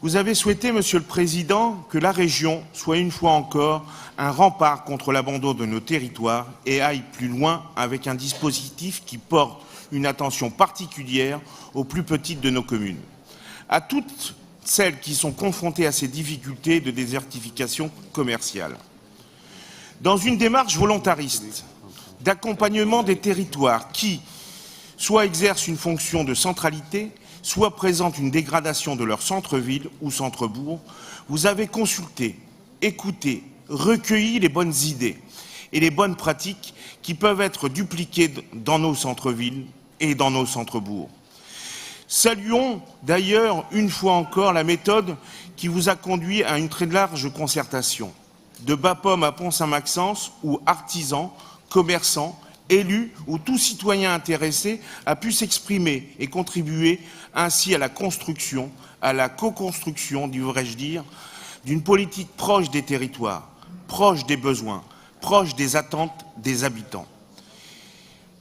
Vous avez souhaité, Monsieur le Président, que la région soit une fois encore un rempart contre l'abandon de nos territoires et aille plus loin avec un dispositif qui porte une attention particulière aux plus petites de nos communes. À toutes celles qui sont confrontées à ces difficultés de désertification commerciale. Dans une démarche volontariste d'accompagnement des territoires qui soit exercent une fonction de centralité, soit présentent une dégradation de leur centre-ville ou centre-bourg, vous avez consulté, écouté, recueilli les bonnes idées et les bonnes pratiques qui peuvent être dupliquées dans nos centres-villes et dans nos centres-bourgs. Saluons d'ailleurs une fois encore la méthode qui vous a conduit à une très large concertation, de Bapaume à Pont-Saint-Maxence, où artisans, commerçants, élus ou tout citoyen intéressé a pu s'exprimer et contribuer ainsi à la construction, à la co-construction, devrais-je dire, d'une politique proche des territoires, proche des besoins, proche des attentes des habitants.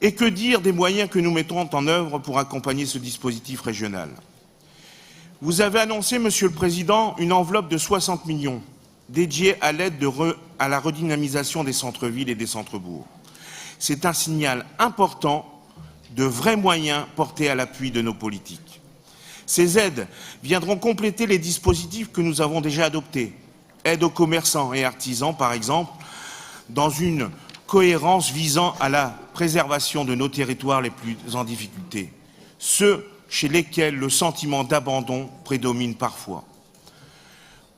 Et que dire des moyens que nous mettons en œuvre pour accompagner ce dispositif régional? Vous avez annoncé, Monsieur le Président, une enveloppe de 60 millions dédiée à l'aide à la redynamisation des centres-villes et des centres-bourgs. C'est un signal important de vrais moyens portés à l'appui de nos politiques. Ces aides viendront compléter les dispositifs que nous avons déjà adoptés. Aide aux commerçants et artisans, par exemple, dans une cohérence visant à la préservation de nos territoires les plus en difficulté, ceux chez lesquels le sentiment d'abandon prédomine parfois.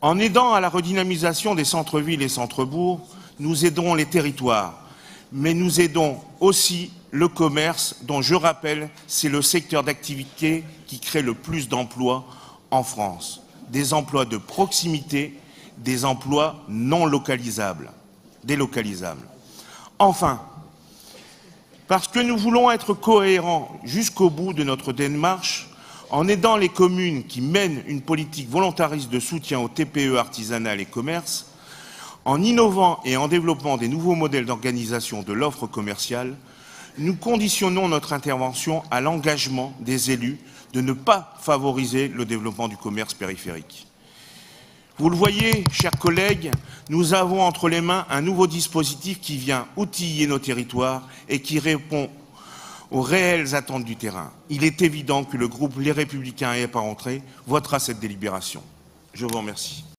En aidant à la redynamisation des centres-villes et centres-bourgs, nous aiderons les territoires, mais nous aidons aussi le commerce, dont je rappelle, c'est le secteur d'activité qui crée le plus d'emplois en France. Des emplois de proximité, des emplois non localisables, délocalisables. Enfin, parce que nous voulons être cohérents jusqu'au bout de notre démarche, en aidant les communes qui mènent une politique volontariste de soutien aux TPE artisanales et commerces, en innovant et en développant des nouveaux modèles d'organisation de l'offre commerciale, nous conditionnons notre intervention à l'engagement des élus de ne pas favoriser le développement du commerce périphérique. Vous le voyez, chers collègues, nous avons entre les mains un nouveau dispositif qui vient outiller nos territoires et qui répond aux réelles attentes du terrain. Il est évident que le groupe Les Républicains et Apparentés votera cette délibération. Je vous remercie.